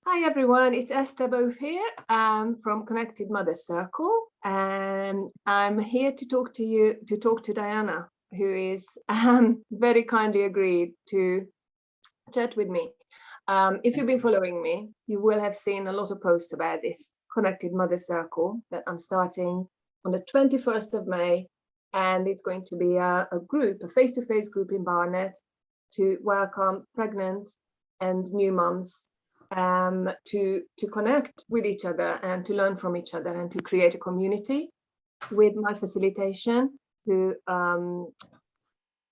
Hi everyone, it's Eszter Bove here from Connected Mothers Circle, and I'm here to talk to Diana, who is very kindly agreed to chat with me. If you've been following me, you will have seen a lot of posts about this Connected Mothers Circle that I'm starting on the 21st of May, and it's going to be a face-to-face group in Barnet to welcome pregnant and new mums to connect with each other and to learn from each other and to create a community with my facilitation, to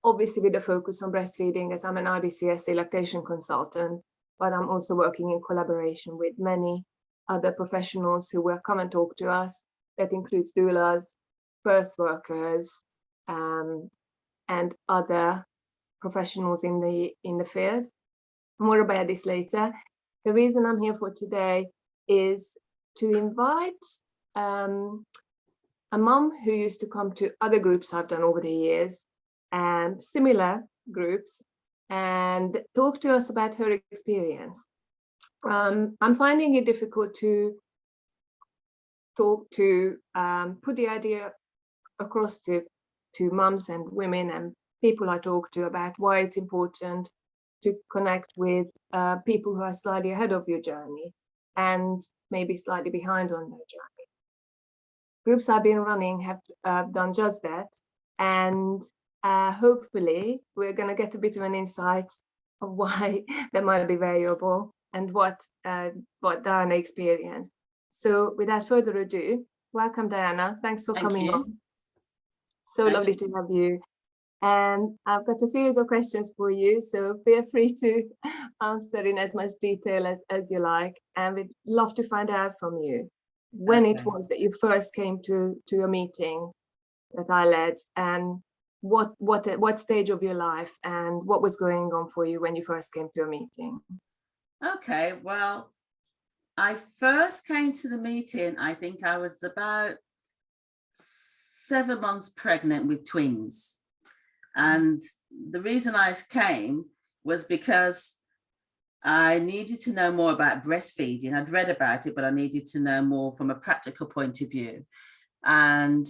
obviously with a focus on breastfeeding, as I'm an IBCSA lactation consultant, but I'm also working in collaboration with many other professionals who will come and talk to us. That includes doulas, birth workers, and other professionals in the field. More about this later. The reason I'm here for today is to invite a mum who used to come to other groups I've done over the years, and similar groups, and talk to us about her experience. I'm finding it difficult to put the idea across to mums and women and people I talk to about why it's important to connect with people who are slightly ahead of your journey and maybe slightly behind on their journey. Groups I've been running have done just that, and hopefully we're going to get a bit of an insight of why that might be variable and what Diana experienced. So without further ado, welcome Diana. Thanks for coming on. So lovely to have you. And I've got a series of questions for you, so feel free to answer in as much detail as you like. And we'd love to find out from you when it was that you first came to a meeting that I led, and what stage of your life and what was going on for you when you first came to a meeting. Okay, well, I first came to the meeting, I think I was about 7 months pregnant with twins. And the reason I came was because I needed to know more about breastfeeding. I'd read about it, but I needed to know more from a practical point of view. And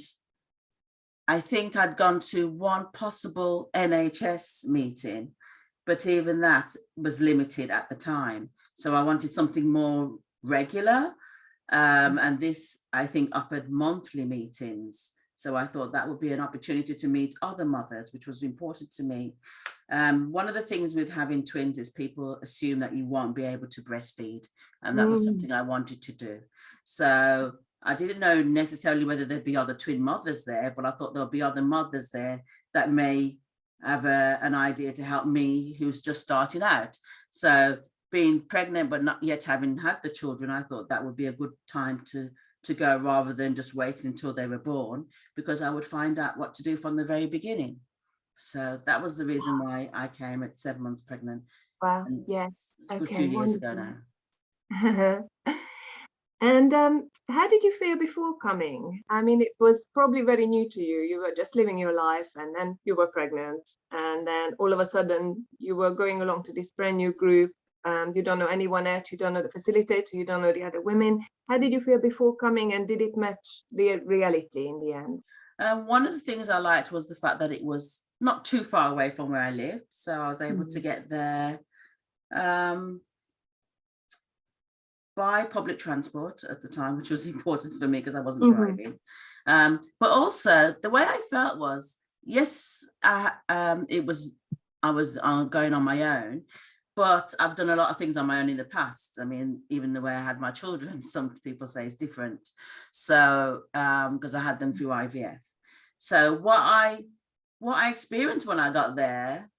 I think I'd gone to one possible NHS meeting, but even that was limited at the time. So I wanted something more regular. And this, I think, offered monthly meetings. So I thought that would be an opportunity to meet other mothers, which was important to me. One of the things with having twins is people assume that you won't be able to breastfeed. And that was something I wanted to do. So I didn't know necessarily whether there'd be other twin mothers there, but I thought there'll be other mothers there that may have an idea to help me who's just starting out. So being pregnant, but not yet having had the children, I thought that would be a good time to go rather than just waiting until they were born, because I would find out what to do from the very beginning. So that was the reason why I came at 7 months pregnant. Wow, yes. It's a good few years ago now. And how did you feel before coming? I mean, it was probably very new to you. You were just living your life, and then you were pregnant, and then all of a sudden you were going along to this brand new group. You don't know anyone else, you don't know the facilitator, you don't know the other women. How did you feel before coming, and did it match the reality in the end? One of the things I liked was the fact that it was not too far away from where I lived. So I was able to get there by public transport at the time, which was important for me because I wasn't driving. But also the way I felt was, yes, I was going on my own, but I've done a lot of things on my own in the past. I mean, even the way I had my children, some people say is different. So, because I had them through IVF. So what I experienced when I got there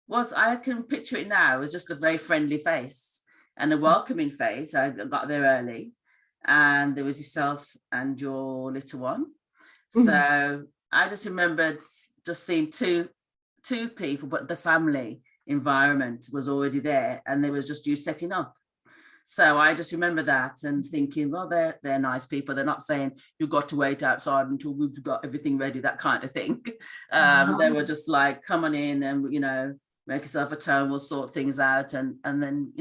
was, I can picture it now as just a very friendly face and a welcoming face. I got there early, and there was yourself and your little one. So I just remembered just seeing two people, but the family environment was already there, and there was just you setting up. So I just remember that and thinking, well, they're nice people. They're not saying you've got to wait outside until we've got everything ready, that kind of thing. They were just like, come on in and, make yourself at home, we'll sort things out. And then,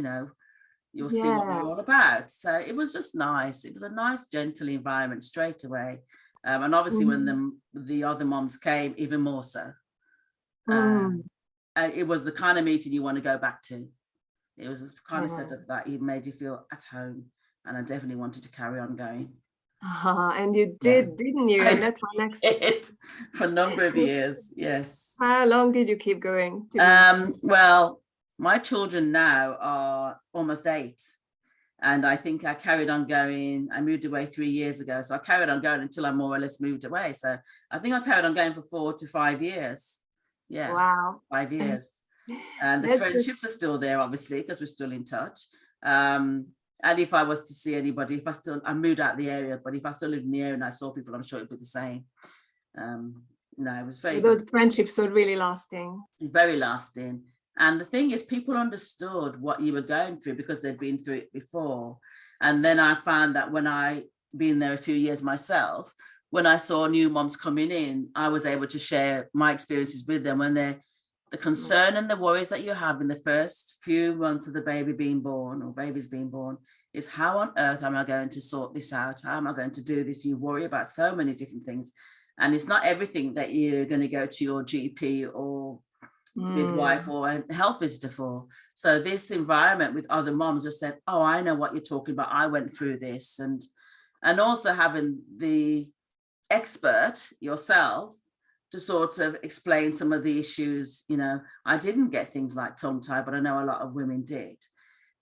you'll see what Yeah. we're all about. So it was just nice. It was a nice, gentle environment straight away. And obviously when the other moms came, even more so. It was the kind of meeting you want to go back to. It was the kind of setup that it made you feel at home. And I definitely wanted to carry on going. And you did, didn't you? And that's my next. For a number of years, yes. How long did you keep going? Well, my children now are almost 8. And I think I carried on going. I moved away 3 years ago. So I carried on going until I more or less moved away. So I think I carried on going for 4 to 5 years. Yeah. Wow. 5 years. And the friendships are still there, obviously, because we're still in touch. And if I was to see anybody, I moved out of the area, but if I still lived in the area and I saw people, I'm sure it'd be the same. No, it was very those good. Friendships are really lasting. Very lasting. And the thing is, people understood what you were going through because they'd been through it before. And then I found that when I been there a few years myself, when I saw new moms coming in, I was able to share my experiences with them when the concern and the worries that you have in the first few months of the baby being born or babies being born is how on earth am I going to sort this out? How am I going to do this? You worry about so many different things. And it's not everything that you're going to go to your GP or midwife or a health visitor for. So this environment with other moms just said, oh, I know what you're talking about. I went through this. And also having the expert yourself to sort of explain some of the issues. You know, I didn't get things like tongue tie, but I know a lot of women did.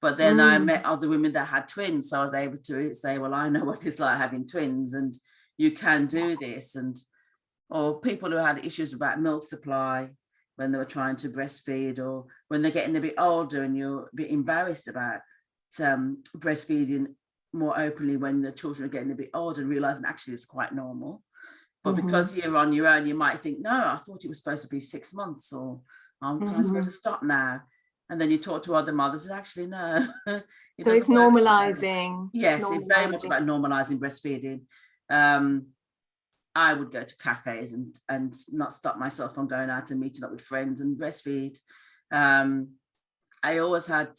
But then I met other women that had twins. So I was able to say, well, I know what it's like having twins and you can do this. Or people who had issues about milk supply when they were trying to breastfeed, or when they're getting a bit older and you're a bit embarrassed about breastfeeding more openly when the children are getting a bit older and realizing actually it's quite normal. But because you're on your own, you might think, no, I thought it was supposed to be 6 months, or I'm supposed to stop now. And then you talk to other mothers and actually, no. So it's normalizing. Yes, it's very much about normalizing breastfeeding. I would go to cafes and not stop myself from going out and meeting up with friends and breastfeed. I always had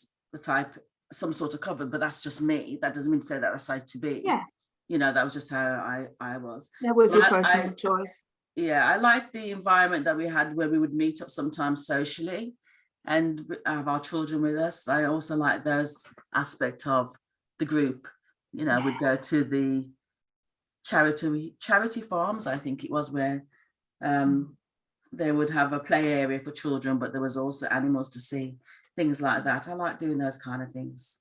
some sort of cover, but that's just me. That doesn't mean to say that that's how to be. Yeah. You know, that was just how I was. That was your personal choice. Yeah, I liked the environment that we had where we would meet up sometimes socially and have our children with us. I also like those aspects of the group. You know, we'd go to the charity farms, I think it was, where they would have a play area for children, but there was also animals to see, things like that. I like doing those kind of things.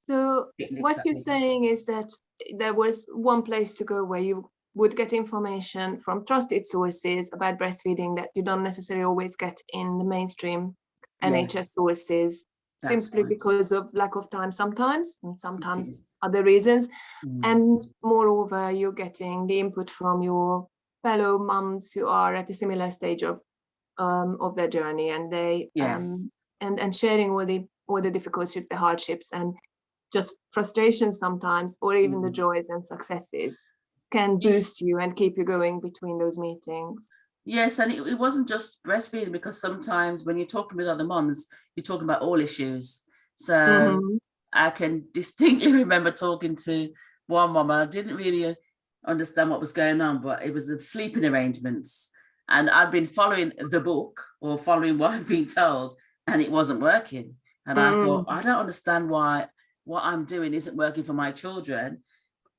So what you're saying is that there was one place to go where you would get information from trusted sources about breastfeeding that you don't necessarily always get in the mainstream NHS sources, simply because of lack of time sometimes, and sometimes other reasons. And moreover, you're getting the input from your fellow mums who are at a similar stage of their journey, and they and sharing all the difficulties, the hardships, and just frustrations sometimes, or even the joys and successes can boost you and keep you going between those meetings. Yes, and it wasn't just breastfeeding, because sometimes when you're talking with other moms, you're talking about all issues. So I can distinctly remember talking to one mom. I didn't really understand what was going on, but it was the sleeping arrangements. And I'd been following the book or following what I'd been told, and it wasn't working. And I thought, I don't understand why what I'm doing isn't working for my children.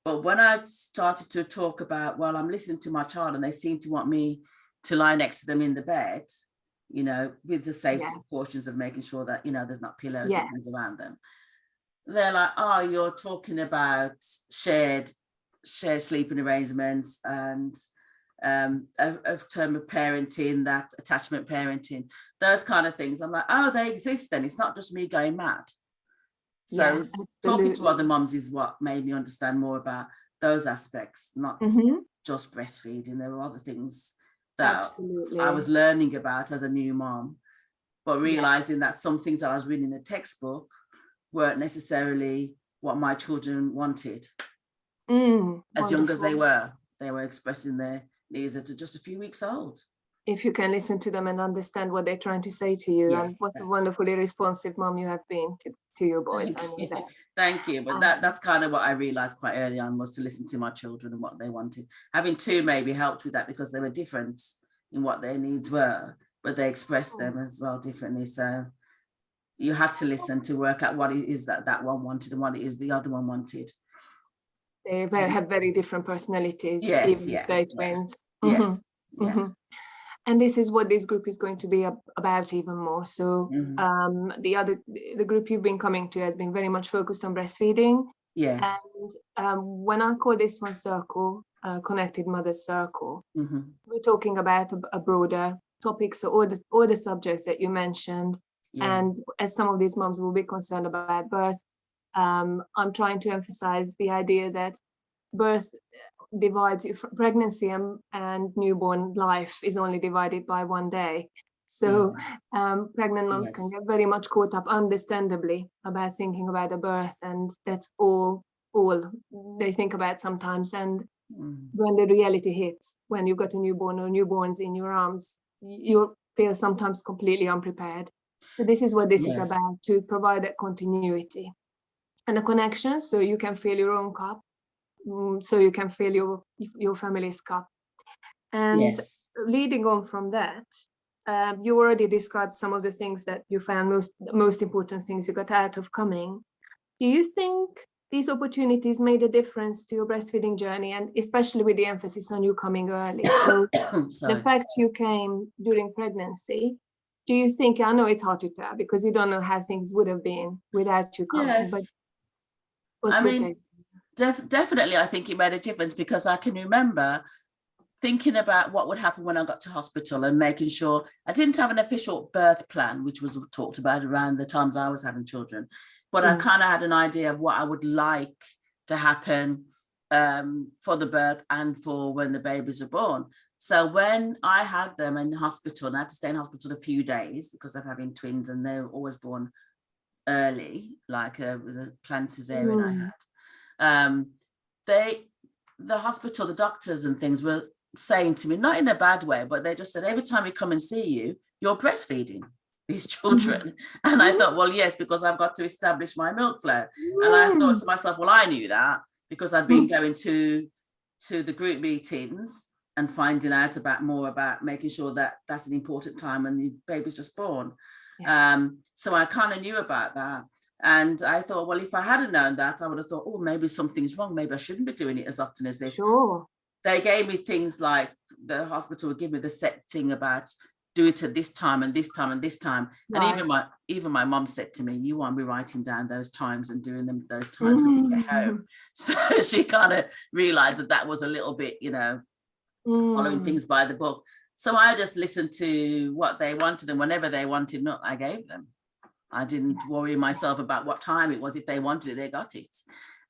But when I started to talk about, well, I'm listening to my child and they seem to want me to lie next to them in the bed, you know, with the safety precautions of making sure that, you know, there's not pillows and things around them. They're like, oh, you're talking about shared sleeping arrangements and a term of parenting, that attachment parenting, those kind of things. I'm like, oh, they exist then. It's not just me going mad. So talking to other moms is what made me understand more about those aspects, not just breastfeeding. There were other things that I was learning about as a new mom, but realizing that some things that I was reading in the textbook weren't necessarily what my children wanted. As young as they were expressing their needs at just a few weeks old. if you can listen to them and understand what they're trying to say to you. And Yes, what a that's wonderfully responsive mom you have been to your boys. I thank know you. that. Thank you. But Um, that's kind of what I realized quite early on, was to listen to my children and what they wanted. Having two maybe helped with that, because they were different in what their needs were, but they expressed them as well differently. So you have to listen to work out what it is that one wanted and what it is the other one wanted. they have very different personalities, Yes, even if yeah, they're yeah, twins. yes, yeah. Mhm. And this is what this group is going to be about even more. So the group you've been coming to has been very much focused on breastfeeding. Yes. And when I call this one circle, Connected Mothers Circle, we're talking about a broader topic. So all the subjects that you mentioned, Yeah. and as some of these moms will be concerned about birth, I'm trying to emphasize the idea that birth divides pregnancy and newborn life is only divided by one day. So pregnant moms can Yes. get very much caught up, understandably, about thinking about a birth, and that's all they think about sometimes. And when the reality hits, when you've got a newborn or newborns in your arms, you feel sometimes completely unprepared. So this is what this is Yes. about, to provide that continuity and a connection, so you can fill your own cup, so you can fill your family's cup. And Yes. leading on from that, you already described some of the things that you found most important things you got out of coming. Do you think these opportunities made a difference to your breastfeeding journey, and especially with the emphasis on you coming early? So the Sorry. fact you came during pregnancy, do you think, I know it's hard to tell because you don't know how things would have been without you coming, but Yes. what's I your mean, take? definitely, I think it made a difference, because I can remember thinking about what would happen when I got to hospital and making sure I didn't have an official birth plan, which was talked about around the times I was having children, but I kind of had an idea of what I would like to happen for the birth and for when the babies are born. So when I had them in hospital, and I had to stay in hospital a few days because of having twins, and they were always born early, like with a planned cesarean I had. The hospital, the doctors and things were saying to me, not in a bad way, but they just said, every time we come and see you, you're breastfeeding these children. And I thought, well, yes, because I've got to establish my milk flow. And I thought to myself, well, I knew that because I'd been going to the group meetings and finding out more about making sure that that's an important time when the baby's just born. So I kind of knew about that. And I thought, well, if I hadn't known that, I would have thought, oh, maybe something's wrong. Maybe I shouldn't be doing it as often as this. Sure. They gave me things like, the hospital would give me the set thing about do it at this time and this time and this time. Right. And even my mom said to me, you want me writing down those times and doing them those times when you get home. So she kind of realized that was a little bit, following things by the book. So I just listened to what they wanted, and whenever they wanted milk, I gave them. I didn't worry myself about what time it was. If they wanted it, they got it.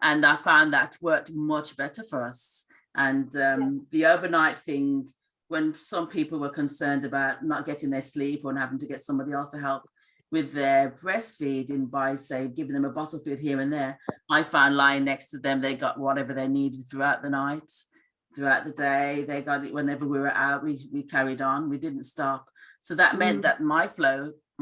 And I found that worked much better for us. And the overnight thing, when some people were concerned about not getting their sleep or having to get somebody else to help with their breastfeeding by, say, giving them a bottle feed here and there, I found lying next to them, they got whatever they needed throughout the night, throughout the day. They got it whenever we were out. We carried on. We didn't stop. So that meant that my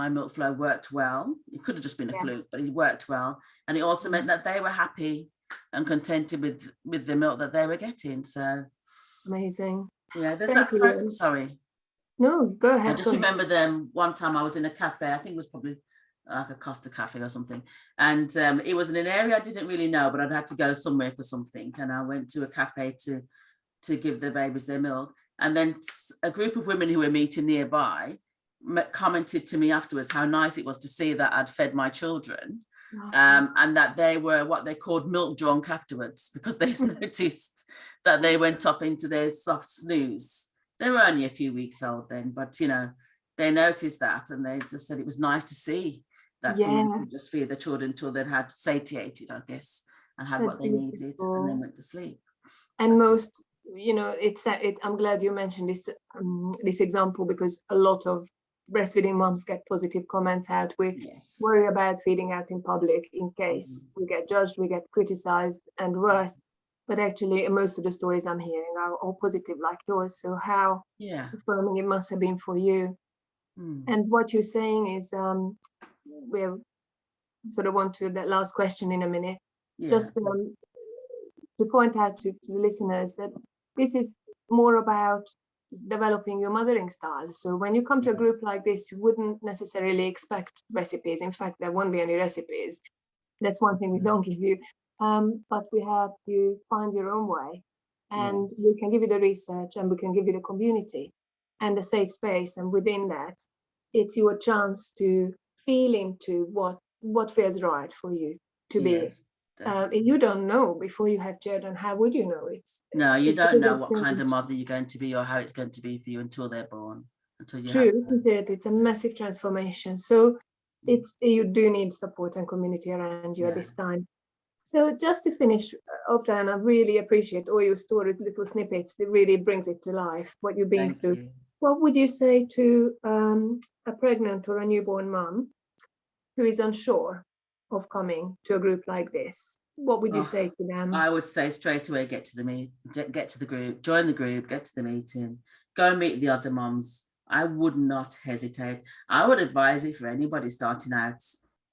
milk flow worked well. It could have just been a fluke, but it worked well. And it also meant that they were happy and contented with the milk that they were getting. So amazing. Yeah, there's that. Sorry. No, go ahead. I just remember them one time I was in a cafe. I think it was probably like a Costa Cafe or something. And it was in an area I didn't really know, but I'd had to go somewhere for something. And I went to a cafe to give the babies their milk. And then a group of women who were meeting nearby commented to me afterwards how nice it was to see that I'd fed my children, and that they were what they called milk drunk afterwards, because they noticed that they went off into their soft snooze. They were only a few weeks old then, but they noticed that, and they just said it was nice to see that someone could just feed the children until they'd had satiated, I guess, and had what they needed, and then went to sleep. And most, I'm glad you mentioned this example, because a lot of breastfeeding moms get positive comments out. We worry about feeding out in public in case we get judged, we get criticized, and worse, but actually most of the stories I'm hearing are all positive like yours. So how Yeah. affirming it must have been for you. And what you're saying is, we're sort of on to that last question in a minute. Yeah. Just to point out to the listeners that this is more about developing your mothering style. So when you come to a group like this, you wouldn't necessarily expect recipes. In fact, there won't be any recipes. That's one thing we don't give you. But we help you find your own way. And we can give you the research, and we can give you the community and the safe space. And within that, it's your chance to feel into what feels right for you to be. You don't know before you have children. How would you know? No, you it's don't know what thing. kind of mother you're going to be or how it's going to be for you until they're born. Until you True, isn't it? It's a massive transformation. So you do need support and community around you at this time. So just to finish off, Dan, I really appreciate all your stories, little snippets. It really brings it to life, what you've been through. You. What would you say to a pregnant or a newborn mum who is unsure of coming to a group like this? What would you say to them? I would say straight away, get to the group, join the group, get to the meeting, go and meet the other mums. I would not hesitate. I would advise it for anybody starting out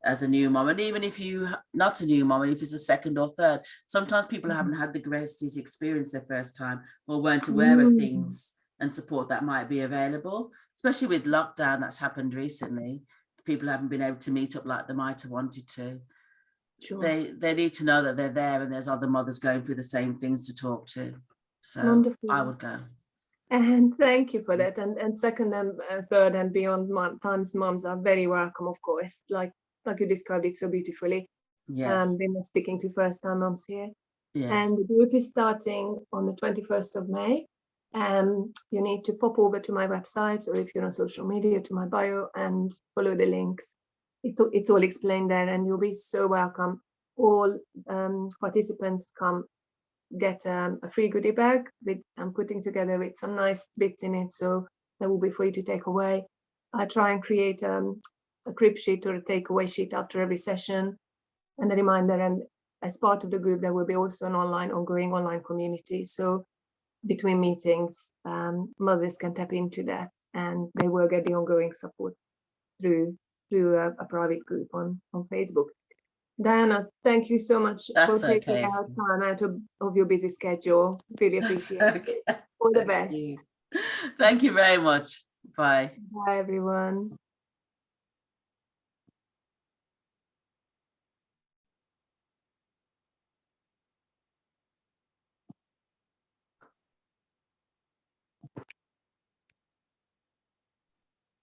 as a new mom, and even if you not a new mom, if it's a second or third, sometimes people haven't had the breastfeeding experience their first time or weren't aware of things and support that might be available, especially with lockdown that's happened recently. People haven't been able to meet up like they might have wanted to. Sure. They need to know that they're there and there's other mothers going through the same things to talk to. So wonderful. I would go. And thank you for that. And second and third and beyond times moms are very welcome, of course, like you described it so beautifully. Yes. They're not sticking to first time moms here. Yes. And the group is starting on the 21st of May. You need to pop over to my website, or if you're on social media, to my bio and follow the links. It's all explained there, and you'll be so welcome. All participants come get a free goodie bag I'm putting together with some nice bits in it, so that will be for you to take away. I try and create a crib sheet or a takeaway sheet after every session, and a reminder. And as part of the group, there will be also an ongoing online community. So between meetings, mothers can tap into that, and they will get the ongoing support through a private group on Facebook. Diana, thank you so much for taking out time out of your busy schedule. Really appreciate it. All the best. Thank you very much. Bye. Bye, everyone.